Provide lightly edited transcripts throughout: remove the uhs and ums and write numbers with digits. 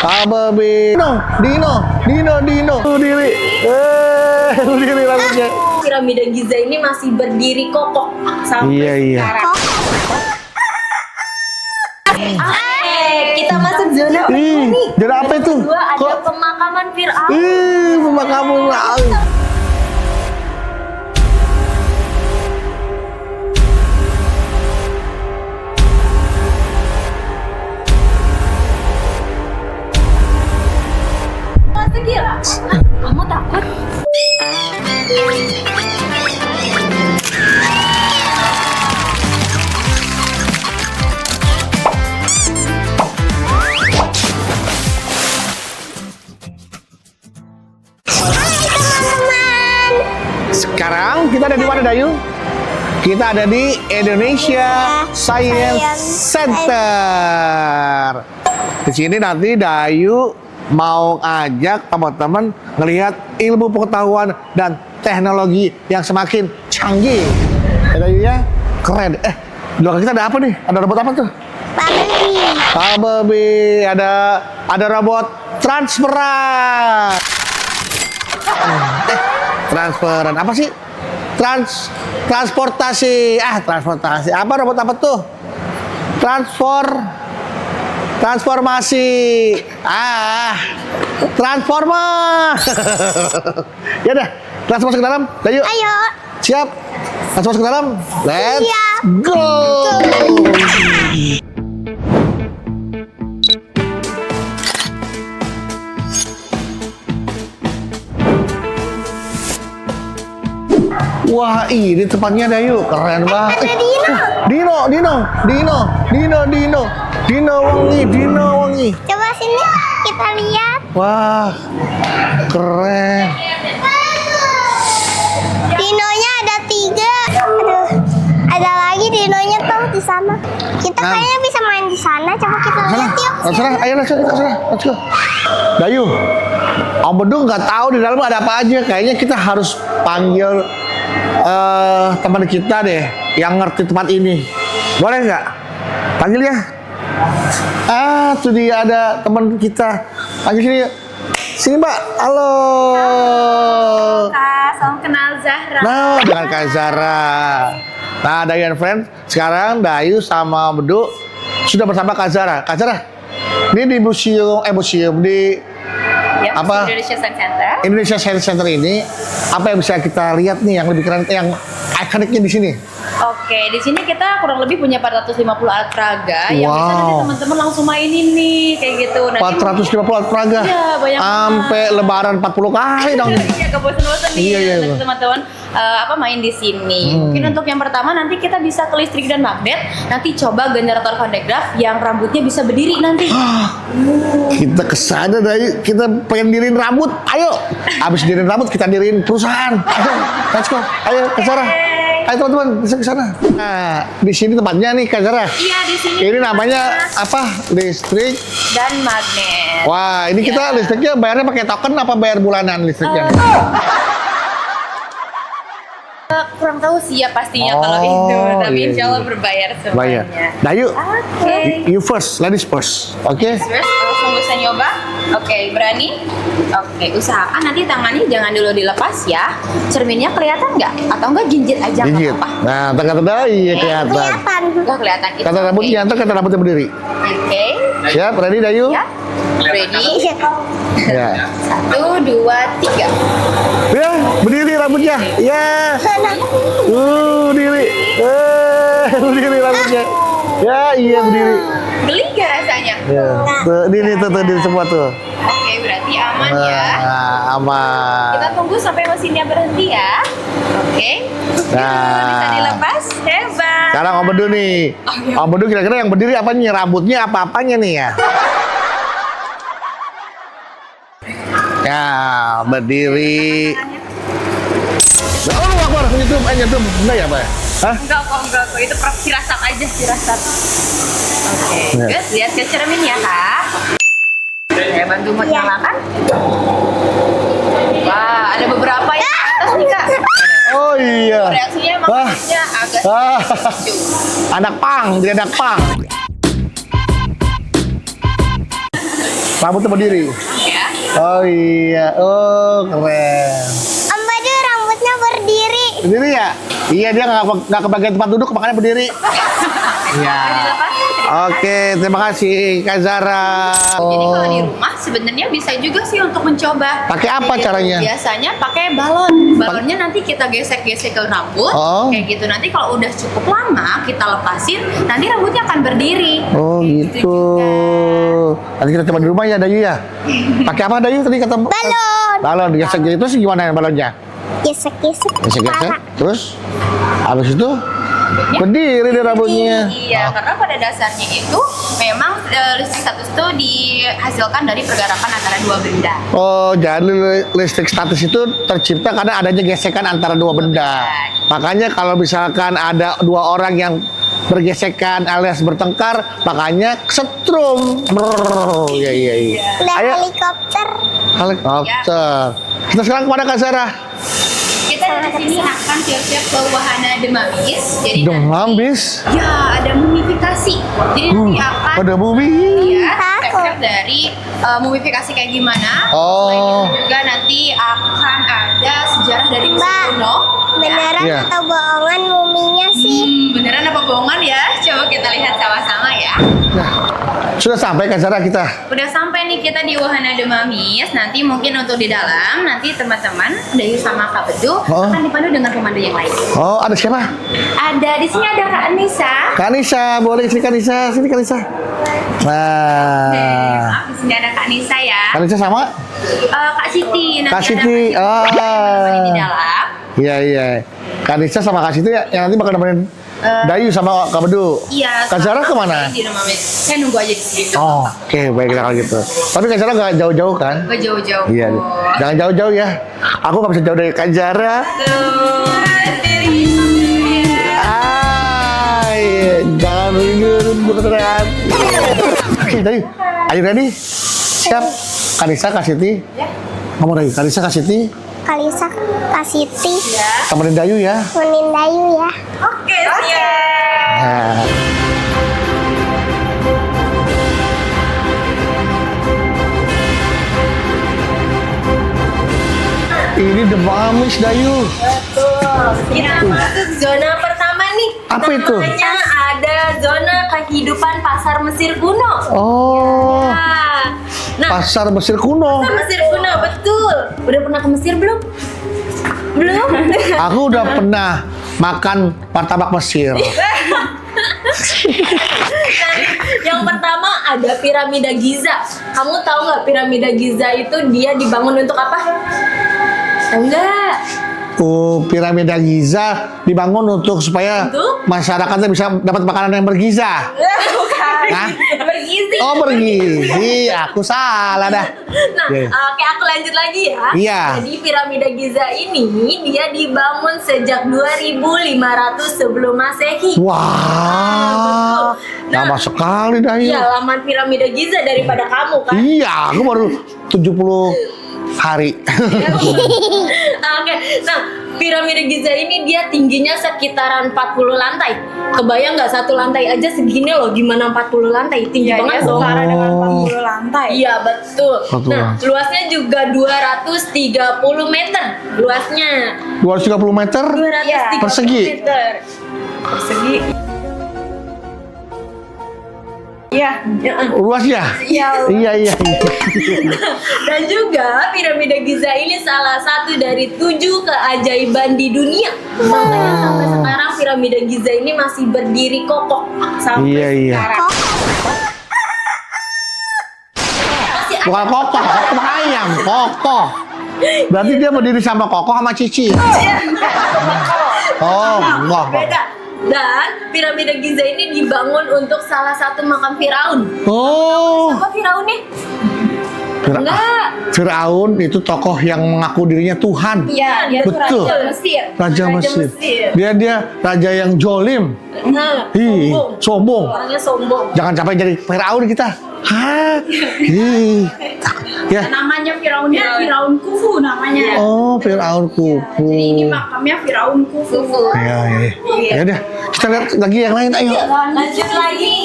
Babi. Dino. Berdiri rambutnya. Piramida Giza ini masih berdiri kokoh sampai sekarang. Kita masuk zona nih. Zona apa itu? Kedua ada pemakaman Fir'aun. Pemakaman Fir'aun. Masa gila? Kamu takut? Sekarang kita ada di mana, Dayu? Kita ada di Indonesia Science Center. Di sini nanti Dayu mau ajak teman-teman ngelihat ilmu pengetahuan dan teknologi yang semakin canggih. Ya, Dayu ya, keren. Di belakang kita ada apa nih? Ada robot apa tuh? Babi. Ada robot transferan. Transferan apa sih? Transportasi. Transportasi. Apa robot apa tuh? Transformasi. Transformer. Ya udah, langsung masuk ke dalam. Ayo. Siap. Langsung masuk ke dalam. Let's go. Wah, ini tempatnya Dayu, keren banget. Dino wangi. Coba sini kita lihat. Wah, keren. Dinonya ada 3. Aduh, ada lagi dinonya tuh di sana. Kita kayaknya bisa main di sana. Coba kita lihat yuk. Ayo let's go. Dayu, Om Bedu nggak tahu di dalam ada apa aja. Kayaknya kita harus panggil teman kita deh yang ngerti tempat ini. Boleh nggak? Panggil ya. Tuh dia ada teman kita. Panggil sini. Sini Mbak. Halo. Kak, salam kenal Zahra. Nah, dengan Kak Zahra. Nah, Dayu and Friends, sekarang Dayu sama Bedu sudah bersama Kak Zahra. Kak Zahra, ini di museum di apa? Indonesia Science Center. Indonesia Science Center ini apa yang bisa kita lihat nih yang lebih keren, yang ikoniknya di sini? Oke, di sini kita kurang lebih punya 450 alat peraga yang bisa nanti teman-teman langsung mainin nih kayak gitu. 450 alat peraga. Iya, banyak sampai lebaran 40 kali dong. Iya, gak bosan-bosan nih. Iya. Teman-teman main di sini. Mungkin untuk yang pertama nanti kita bisa ke listrik dan magnet. Nanti coba generator Van de Graaff yang rambutnya bisa berdiri nanti. Kita kesana Dayu, kita pengen diriin rambut. Ayo, abis diriin rambut kita diriin perusahaan. Ayo, let's go. Ayo ke sana. Ayo teman-teman, bisa ke sana. Nah, di sini tempatnya nih Kak Zahra. Iya, di sini. Ini namanya apa? Listrik dan magnet. Wah, ini kita listriknya bayarnya pakai token apa bayar bulanan listriknya? Kurang tahu sih ya pastinya kalau itu, tapi insya Allah berbayar semuanya. Bayar. Dayu, Oke. you first, ladies first, oke? Terus langsung bisa nyoba. Oke, berani? Oke, usahakan nanti tangannya jangan dulu dilepas ya. Cerminnya kelihatan nggak? Atau enggak jinjit aja nggak Gigit. apa-apa. Nah, kata Dayu kelihatan. Nggak kelihatan. Kata rambutnya, ntar kata rambutnya berdiri. Oke. Siap, ready Dayu? Ya. Ready? Ya. 1, 2, 3. Ya, berdiri rambutnya. Ya. Berdiri. Berdiri rambutnya. Ya, iya berdiri. Geli nggak rasanya? Ya. Tuh, semua tuh. Oke, berarti aman ya. Nah, aman. Kita tunggu sampai mesinnya berhenti ya. Oke. Bisa dilepas. Hebat. Sekarang Om Bedu nih. Om Bedu kira-kira yang berdiri apanya? Rambutnya apa-apanya nih ya? Ya, berdiri. Oh, lu keluar nyetum. Enggak ya, Pak? Hah? Enggak kok. Itu firasat aja, firasat. Oke, good. Lihat ke cermin ya, Kak. Saya bantu menyalakan. Wah, ada beberapa yang di atas nih, Kak. Oh iya. Reaksinya emang agak sejuk. Anak pang, jadi anak pang. Rambutnya berdiri. Ya. Oh iya, oh keren. Om Badu rambutnya berdiri. Berdiri ya? Iya, dia nggak kebagian tempat duduk, makanya berdiri. Iya. Oke, terima kasih Kak Zara. Jadi kalau di rumah sebenarnya bisa juga sih untuk mencoba. Pakai apa caranya? Biasanya pakai balon. Balonnya nanti kita gesek-gesek ke rambut. Oh. Kayak gitu. Nanti kalau udah cukup lama kita lepasin, nanti rambutnya akan berdiri. Oh Gitu gitu. Nanti kita coba di rumah ya Dayu ya. Pakai apa Dayu tadi kata? Balon. Balon digesek gitu. Terus gimana balonnya? Gesek-gesek. Gesek-gesek. kepala. Terus habis itu berdiri deh rambutnya. Iya, karena pada dasarnya itu memang listrik status itu dihasilkan dari pergerakan antara dua benda. Oh, jadi listrik statis itu tercipta karena adanya gesekan antara dua benda. Makanya kalau misalkan ada dua orang yang bergesekan alias bertengkar, makanya setrum. Brrr, iya iya iya. Udah Ayo, helikopter. helikopter. Kita sekarang kemana Kak Sarah? Kita di sini akan siap-siap ke wahana Demamis. Jadi Demamis. ya ada mumifikasi. Jadi nanti akan Ada bumi. ya Takut. step dari mumifikasi kayak gimana. Oh. Selain itu juga nanti akan ada sejarah dari Mesir Mbak, kuno. beneran Iya. atau bohongan muminya sih? Beneran apa bohongan ya? Coba kita lihat sama-sama ya. Nah, sudah sampai Kak Sarah kita. Udah sampai nih kita di wahana Demamis. Nanti mungkin untuk di dalam nanti teman-teman Dayu sama Kak Bedu Oh. akan dipandu dengan pemandu yang lain. Oh, ada siapa? Ada di sini ada Kak Anissa. Kak Nisa, boleh sini Kak Nisa, sini Kak Nisa. Nah, Maaf, di sini ada Kak Nisa ya. Kak Nisa sama? Kak Siti. Nanti Kak ada Siti, Siti di dalam. Iya iya. Kak Nisa sama Kak Siti yang nanti bakal nemenin Dayu sama Kak Bedu. Iya. Kak Zara kemana? Di rumah Mes. Saya nunggu aja di sini. Oh, oke baiklah kalau gitu. Tapi Kak Zara nggak jauh-jauh kan? Gak jauh-jauh. Iya. Jangan jauh-jauh ya. Aku nggak bisa jauh dari Kak Zara. Jangan beneran. Oke, Dayu. Ayo ready? Siap. Kak Nisa, Kak Siti. Ya. Kamu Dayu. Kak Nisa, Kak Siti. Kalisa, Kak Siti, Temenin Dayu ya. menin Dayu ya. Oke, siap. Nah. Ini Demamis Dayu. Betul. Kita masuk zona pertama nih. Apa itu? Namanya ada zona kehidupan pasar Mesir kuno. Oh, Nah, pasar Mesir kuno. pasar Mesir kuno, betul. Udah pernah ke Mesir belum? Belum? Aku udah pernah makan martabak Mesir. Yang pertama ada piramida Giza. Kamu tahu nggak piramida Giza itu dia dibangun untuk apa? Enggak. Piramida Giza dibangun untuk supaya Untuk? masyarakatnya bisa dapat makanan yang bergiza. Bukan. Hah? Bergizi. Oh, bergizi. Aku salah dah. Nah, Oke. oke aku lanjut lagi ya. Iya. Jadi piramida Giza ini dia dibangun sejak 2500 sebelum Masehi. Wah, betul. Nah, lama sekali Dayu. Iya, lama piramida Giza daripada kamu kan. Iya, aku baru 70 hari. Oke, nah piramida Giza ini dia tingginya sekitaran 40 lantai. Kebayang nggak satu lantai aja segini loh, gimana 40 lantai? Tinggi banget dong. setara dengan Oh. 40 lantai. Iya betul. 40 Nah lantai. luasnya juga 230 meter. Luasnya 230 meter 230 Persegi? meter. Persegi. Iya. luasnya. Iya. Iya iya. Dan juga piramida Giza ini salah satu dari 7 keajaiban di dunia. Makanya sampai sekarang piramida Giza ini masih berdiri kokoh sampai Iya iya. sekarang. Masih ada. Bukan kokoh, kokoh ayam, kokoh. Berarti dia berdiri sama kokoh sama Cici. Oh, enggak. Beda. Dan piramida Giza ini dibangun untuk salah satu makam Firaun. Oh, Apa Firaunnya? Fira- Enggak. Firaun itu tokoh yang mengaku dirinya Tuhan. Iya, dia tuh Betul. Raja Mesir. Raja Mesir. Dia raja yang jolim. Nah, Hi, sombong. Orangnya sombong. Jangan sampai jadi Firaun kita. Hah? Hi. Ya. Namanya Firaunnya Firaun Khufu namanya. Oh, Firaun Khufu. Jadi ini makamnya Firaun Khufu. Iya. Ya udah, kita lihat lagi yang lain, ayo. Lanjut lagi.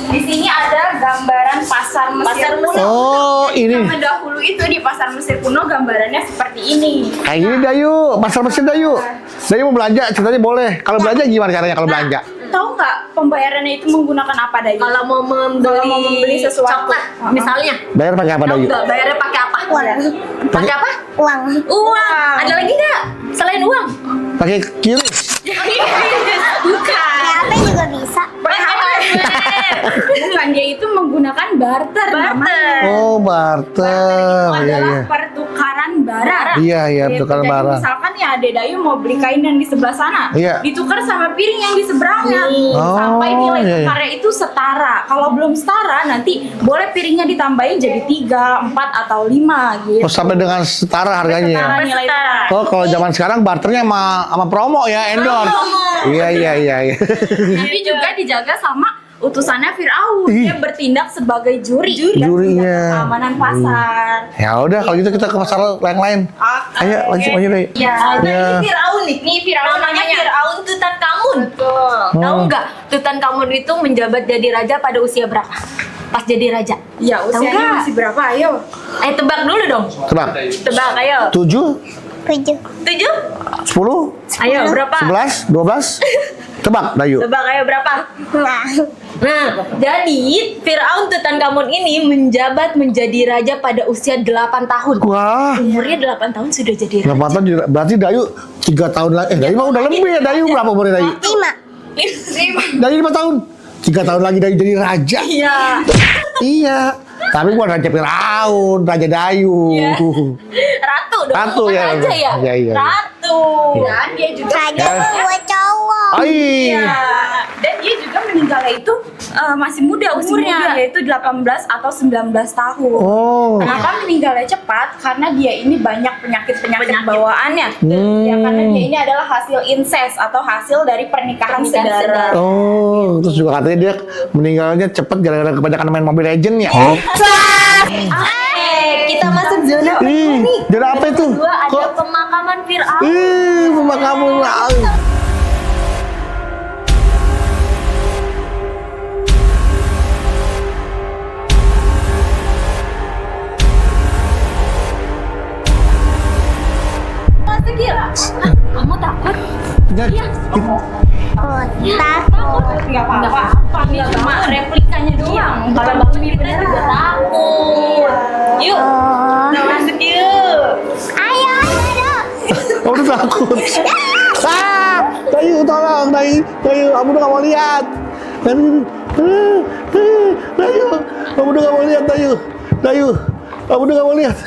Di sini ada gambaran pasar Mesir kuno. Oh, ini. Yang dahulu itu di pasar Mesir kuno gambarannya seperti ini. Kayak gini Dayu, pasar mesin Dayu. Dayu mau belanja, ceritanya boleh. Kalau belanja gimana caranya kalau belanja? Tahu nggak pembayarannya itu menggunakan apa, Dayu? Kalau mau membeli sesuatu. coklat, misalnya. Bayar pakai apa Tahu Dayu? nggak bayarnya pakai apa? Uang. Pakai apa? Uang. Uang. Ada lagi nggak selain uang? Pakai QRIS. Bukan. HP juga bisa. Bukan, dia itu menggunakan barter. namanya. Oh, barter. Itu Iya, adalah iya. pertukaran barang. Iya, iya, Gitu. pertukaran Jadi barang. misalkan ya Ade Dayu mau beli kain yang di sebelah sana, Iya. ditukar sama piring yang di seberangnya, Oh, sampai nilai iya, iya. tukarnya itu setara. Kalau belum setara, nanti boleh piringnya ditambahin jadi 3, 4 atau 5 gitu. Oh, sampai dengan setara harganya. Setara Ya? nilai tukar. Oh, kalau zaman sekarang barternya sama promo ya, endorse. Iya. Tapi juga dijaga sama utusannya Firaun. Ih. Dia bertindak sebagai juri dan Jurinya. menjaga keamanan pasar. Ya udah, kalau gitu kita ke pasar yang lain. Ayo, lanjut deh. Ya, Ya. Ini Firaun nih. Ini Firaun Namanya namanya. Firaun Tutankhamun. Tahu Oh. nggak Tutankhamun itu menjabat jadi raja pada usia berapa? Pas jadi raja. Ya, Tahu usianya nggak? masih berapa? Ayo. Tebak dulu dong. Tebak. Tebak, ayo. 7, 7. 7? 10, Ayo, berapa? 11, 12. Tebak, Dayu. Tebak, ayo berapa? Nah. Nah, jadi Firaun Tutankhamun ini menjabat menjadi raja pada usia 8 tahun. Wah. Umurnya 8 tahun sudah jadi raja. Berapa tahun? Berarti Dayu 3 tahun lagi. Dayu mah udah lebih ya. Dayu berapa umurnya Dayu? 5. Dayu 5 tahun. 3 tahun lagi Dayu jadi raja. Iya. Iya. Tapi bukan Raja Firaun, Raja Dayu. Ratu dong. Ratu bukan ya. raja ya. Iya, iya. Ratu. Dan dia juga Raja buat cowok. Oh iya. Ya, dan dia juga meninggalnya itu masih muda umurnya, yaitu 18 atau 19 tahun. Oh. Kenapa meninggalnya cepat? Karena dia ini banyak penyakit bawaannya. Hmm. Ya, karena dia ini adalah hasil incest atau hasil dari pernikahan saudara. Oh, terus juga katanya dia meninggalnya cepet gara-gara kebanyakan main Mobile Legend ya. Kita masuk zona Ih, jadi apa itu? kedua ada Kok? pemakaman Firaun. Pemakaman Firaun. Masuk gila. Kamu takut? Iya. Oh, takut. Nggak apa-apa, ini cuma replikanya doang. Kalau bangun bener juga takut. Yuk. Oh. Nah, masuk yuk. Ayo, ayo. Kamu tuh takut. Dayu, tolong, Dayu, kamu udah gak mau lihat. Dayu, kamu udah gak mau lihat, Dayu, kamu udah gak mau lihat.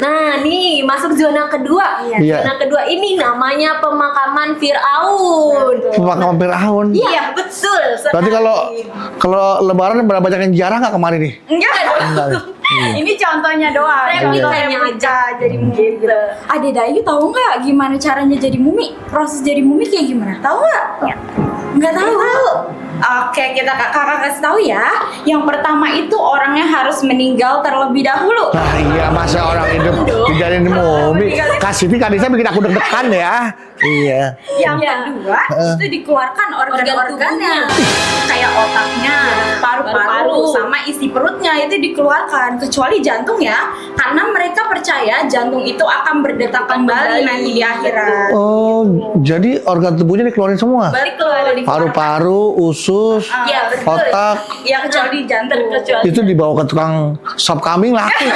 Nah, nih masuk zona kedua. Iya. Zona kedua ini namanya pemakaman Firaun. Pemakaman Firaun. Iya, betul. Berarti kalau Lebaran berapa banyak yang jarang nggak kemarin nih? Enggak Enggak. Ini contohnya doang. Replikanya aja. Jadi mumi gitu. Ade Dayu tahu nggak gimana caranya jadi mumi? Proses jadi mumi kayak gimana? Tahu nggak? Nggak tahu. Oke, kita kakak kasih tahu ya. Yang pertama itu orangnya harus meninggal terlebih dahulu. Nah iya, masa orang hidup dijadiin mumi. Kasih Kadisa bikin aku deg-degan ya. Iya. Yang kedua itu dikeluarkan organ-organnya, kayak otaknya, paru-paru, sama isi perutnya itu dikeluarkan. Kecuali jantung ya, karena mereka percaya jantung itu akan berdetak kembali nanti di akhirat. Oh, jadi organ tubuhnya dikeluarin semua? Balik keluar di Paru-paru, usus, Iya, betul. otak. Ya kecuali jantung. Itu dibawa ke tukang sop kambing laku.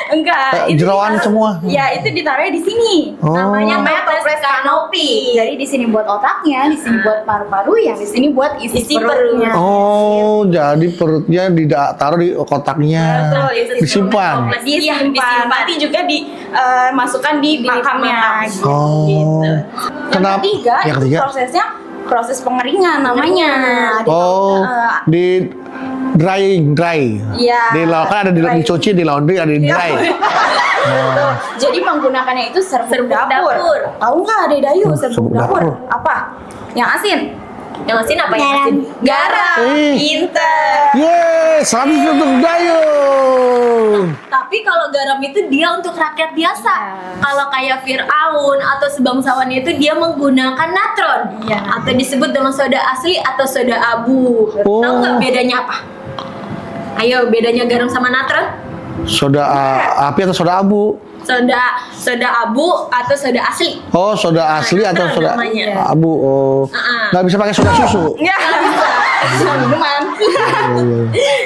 Enggak. itu Jeroan ditaruh- semua. Ya itu ditaruhnya di sini. Oh. Namanya toples kanopi. Jadi di sini buat otaknya, di sini buat paru-paru, yang di sini buat isi perutnya. Oh, jadi perutnya ditaruh di kotaknya. Betul, itu Disimpan. disimpan. Nanti juga dimasukkan di makamnya. Oh. Gitu. Kenapa? Yang ketiga, itu prosesnya proses pengeringan namanya. Oh, di dry. Iya. Di kan ada dicuci, di laundry, ada di dry. Tuh, jadi menggunakannya itu serbuk dapur. Tahu nggak Ade Dayu serbuk serbuk dapur? dapur. Apa? Yang asin? Yang asin apa yang Garam. asin? Garam. Ih. Pinter. Yeay, 100 untuk Dayung. Tapi kalau garam itu dia untuk rakyat biasa. Kalau kayak Fir'aun atau sebangsawannya itu dia menggunakan natron. Iya. Atau disebut dengan soda asli atau soda abu. Oh. Tahu nggak bedanya apa? Ayo, bedanya garam sama natron? Soda api atau soda abu? Soda abu atau soda asli? Oh, soda asli atau soda namanya. abu? Oh, nggak bisa pakai soda susu. Ya. Minuman.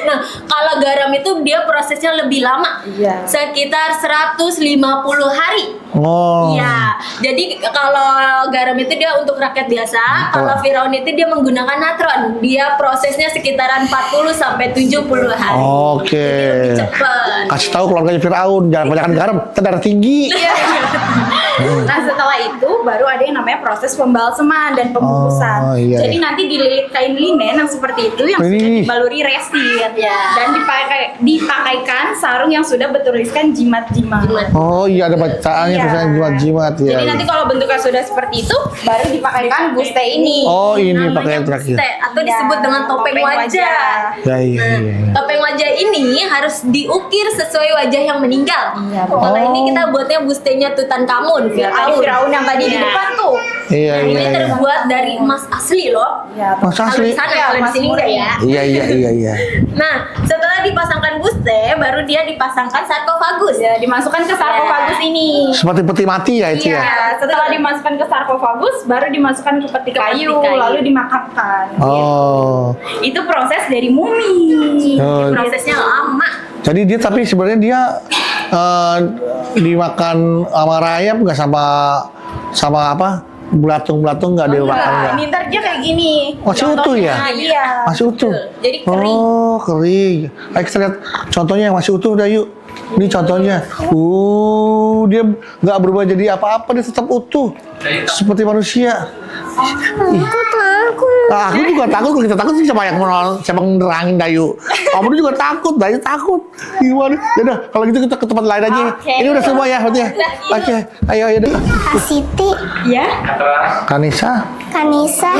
Nah, kalau garam itu dia prosesnya lebih lama. Iya. Sekitar 150 hari. Oh, Iya. Jadi kalau garam itu dia untuk rakyat biasa, kalau Firaun itu dia menggunakan natron. Dia prosesnya sekitaran 40 sampai 70 hari. Oke. Jadi lebih cepat. Kasih tahu keluarganya Firaun jangan kebanyakan garam, kan darah tinggi. Nah setelah itu baru ada yang namanya proses pembalseman dan pembungkusan. Oh, iya, Jadi iya. nanti dililit kain linen yang seperti itu yang sudah Ini. dibaluri resin Ya. dan dipakaikan sarung yang sudah bertuliskan jimat-jimat. Oh iya, ada bacaannya Iya. tulisannya jimat-jimat ya. Jadi nanti kalau bentuknya sudah seperti itu baru dipakaikan buste ini. Oh ini pakai yang Namanya terakhir. buste, atau Ya, disebut dengan topeng wajah. Ya iya Nah, iya. topeng wajah ini harus diukir sesuai wajah yang meninggal. Iya, Kalau Oh. ini kita buatnya bustenya Tutankhamun, Ya, tadi Firaun yang tadi di Iya. depan tuh. Iya Nah, iya ini iya. terbuat dari emas asli loh. Ya, Mas Kalau asli. di sana, Iya, kalau di emas sini murni. enggak ya. Iya iya iya iya. Nah, setelah dipasangkan buste, baru dia dipasangkan sarkofagus. ya dimasukkan ke sarkofagus ini. Seperti peti mati ya itu ya. Iya, setelah dimasukkan ke sarkofagus baru dimasukkan ke peti kayu, lalu dimakamkan. Oh. Itu proses dari mumi. Oh. Prosesnya lama. Jadi dia tapi sebenarnya dia dimakan sama rayap nggak sama apa belatung nggak dimakan nggak? Ini ntar dia kayak gini. Masih utuh ya? Iya. Masih utuh. Jadi kering. Oh kering. Ayo kita lihat contohnya yang masih utuh dah yuk. Ini contohnya. Dia nggak berubah jadi apa-apa, dia tetap utuh seperti manusia. Aku takut. Nah, aku juga takut. Kalau kita takut sih siapa yang nerangin Dayu. Kamu juga takut, Dayu takut. Gimana? Yaudah, kalau gitu kita ke tempat lain aja. Oke. Ini udah semua ya, berarti ya. Oke, ayo deh. Kak Siti, Ya. Kanisa, Kanisa,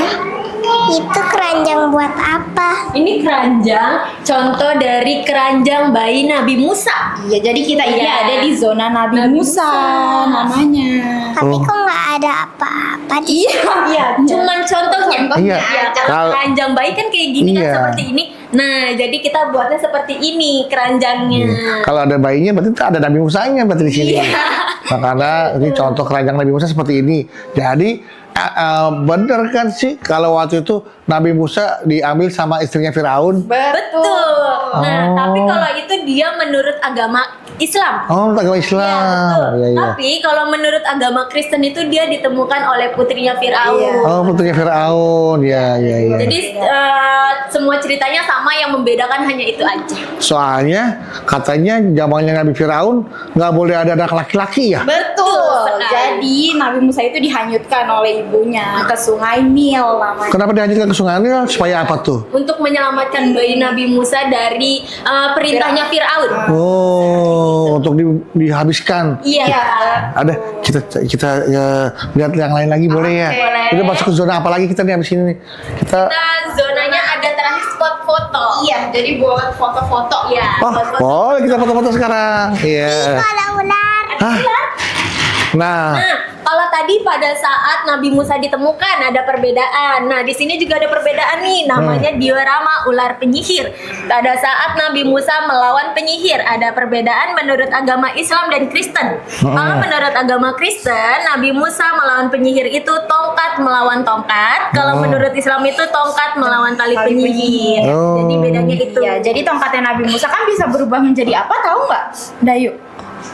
itu keranjang buat apa? Ini keranjang, contoh dari keranjang bayi Nabi Musa. Ya, jadi kita ini Iya. ada di zona Nabi Musa namanya. Tapi kok nggak ada apa-apa di Iya, cuman contohnya. Iya. Ya, Kalau- keranjang bayi kan kayak gini Iya. kan seperti ini. Nah, jadi kita buatnya seperti ini keranjangnya. kalau ada bayinya berarti ada Nabi Musanya berarti di sini. Makanya ini contoh keranjang Nabi Musa seperti ini. Jadi bener kan sih kalau waktu itu Nabi Musa diambil sama istrinya Firaun. Betul. Nah, Oh. tapi kalau itu dia menurut agama Islam. Oh, agama Iya, Islam. betul. Iya, iya. Tapi kalau menurut agama Kristen itu dia ditemukan oleh putrinya Firaun. Iya. Oh, putrinya Firaun. Ya, ya, ya. Jadi semua ceritanya sama, yang membedakan hanya itu aja. Soalnya katanya zamannya Nabi Firaun nggak boleh ada anak laki-laki ya. Betul. sekali. Jadi Nabi Musa itu dihanyutkan oleh ibunya ke Sungai Nil namanya. Kenapa dilanjutkan ke Sungai Nil? Supaya apa tuh? Untuk menyelamatkan bayi Nabi Musa dari perintahnya Firaun. Oh, untuk dihabiskan. Iya. Ada kita lihat yang lain lagi boleh ya? boleh. Kita masuk ke zona apa lagi kita nih habis ini? Kita Nah, zonanya ada terakhir spot foto. Iya, jadi buat foto-foto. Iya. oh, spot-foto. boleh kita foto-foto sekarang. Iya. Itu ada ular. Hah? Nah, Nah, kalau tadi pada saat Nabi Musa ditemukan ada perbedaan. Nah, di sini juga ada perbedaan nih, namanya diorama ular penyihir. Pada saat Nabi Musa melawan penyihir, ada perbedaan menurut agama Islam dan Kristen. Kalau menurut agama Kristen, Nabi Musa melawan penyihir itu tongkat melawan tongkat. Kalau menurut Islam itu tongkat melawan tali penyihir. Oh. Jadi bedanya itu. Iya, jadi tongkatnya Nabi Musa kan bisa berubah menjadi apa, tahu nggak? Dayu.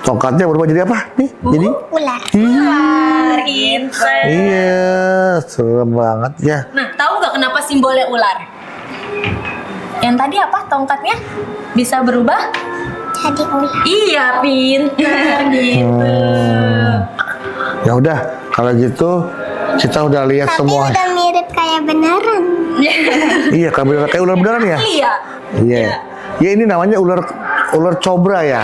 tongkatnya berubah jadi apa? Nih, jadi Ular. Pinter. iya, serem banget ya. Nah, tahu nggak kenapa simbolnya ular? Yang tadi apa? Tongkatnya bisa berubah? Jadi ular. Iya, pinter gitu. Ya udah, kalau gitu kita udah lihat Tapi semua. udah mirip kayak beneran. Iya, kayak ular beneran ya? Iya. Iya. Ya ini namanya ular cobra ya.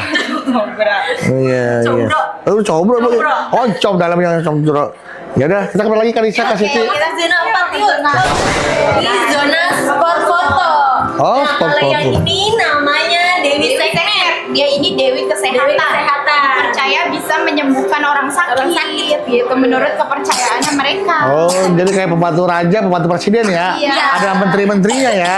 Iya, iya. Combro. Cobra. Combro. Oncom dalamnya combro. Ya udah, kita kembali lagi ke Risa, Kak Siti. Kita zona 4 yuk. Ini zona sport foto. Oh, Nah, sport kalau yang foto. ini namanya Dewi Sekmet. Dia ini Dewi Kesehatan. Dewi Kesehatan. Percaya bisa menyembuhkan orang sakit gitu menurut kepercayaannya mereka. Oh, jadi kayak pembantu raja, pembantu presiden ya? Iya. Ada menteri-menterinya ya?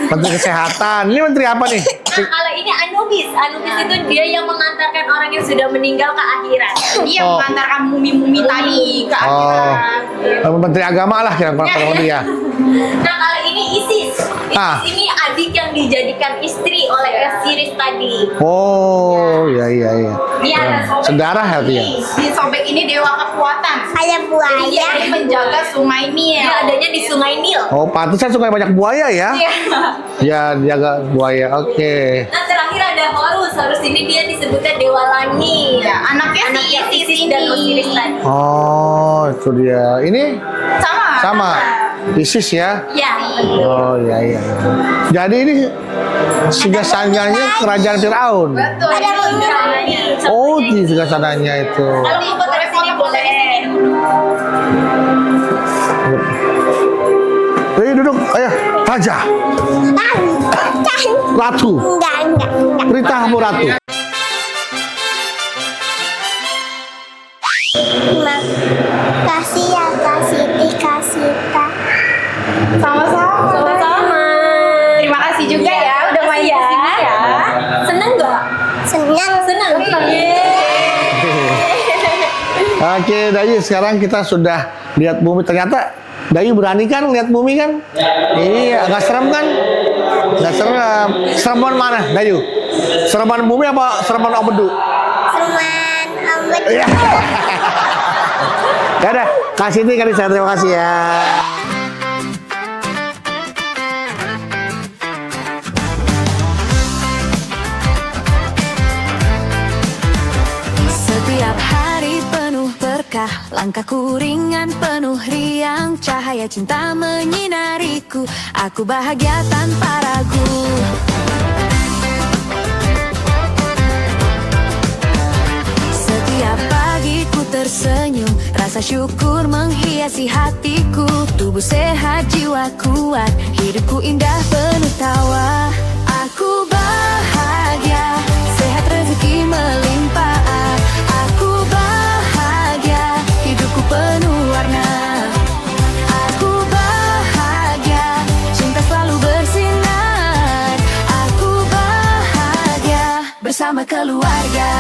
Menteri kesehatan. Ini menteri apa nih? Nah, kalau ini Anubis. Anubis itu dia yang mengantarkan orang yang sudah meninggal ke akhirat. Dia Oh. mengantarkan mumi-mumi tadi ke akhirat. Menteri agama lah yang kurang dia. Nah, kalau ini Isis. Ah. Isis ini adik yang dijadikan istri oleh Osiris tadi. Oh, iya. Dia ada sobek. Sedarah ya tuh ya? Di sobek ini dewa kekuatan. Ada buaya. Dia menjaga sungai Nil. Dia adanya di Sungai Nil. Oh, pantesan sungai banyak buaya ya? Iya. Ya, jaga buaya. Oke. Nah, terakhir ada Horus. Horus ini dia disebutnya dewa langit. Ya, anaknya si Isis Isis dan ini. Osiris tadi. Oh, itu dia. Ini Sama. Isis ya? Ya. Oh, iya. Jadi ini Sigasananya kerajaan Firaun. Betul. Ada Ini bulu. Oh, di Sigasananya itu. Kalau mau foto di sini boleh di sini dulu. Ayo duduk, ayo. Raja, Ratu, Enggak. perintahmu Ratu. Makasih ya Kak Siti, Kak Sita. Sama-sama. Sama-sama. Terima kasih juga ya udah main Makasih di sini ya. Seneng nggak? Senang. Seneng. Oke, Dayu, sekarang kita sudah lihat bumi. Ternyata Dayu berani kan lihat bumi kan? Iya, nggak serem kan? Nggak serem. Sereman mana, Dayu? Sereman bumi apa sereman obedu? Seman amat. Iya. Ya udah, kasih ini kali saya terima kasih ya. Setiap hari penuh berkah, langkahku ringan penuh riang, cahaya cinta menyinariku, aku bahagia tanpa ragu. Setiap pagi ku tersenyum, rasa syukur menghiasi hatiku, tubuh sehat, jiwa kuat, hidupku indah penuh tawa. Aku bahagia, sehat rezeki melimpah. Aku bahagia, hidupku penuh warna. Aku bahagia, cinta selalu bersinar. Aku bahagia bersama keluarga.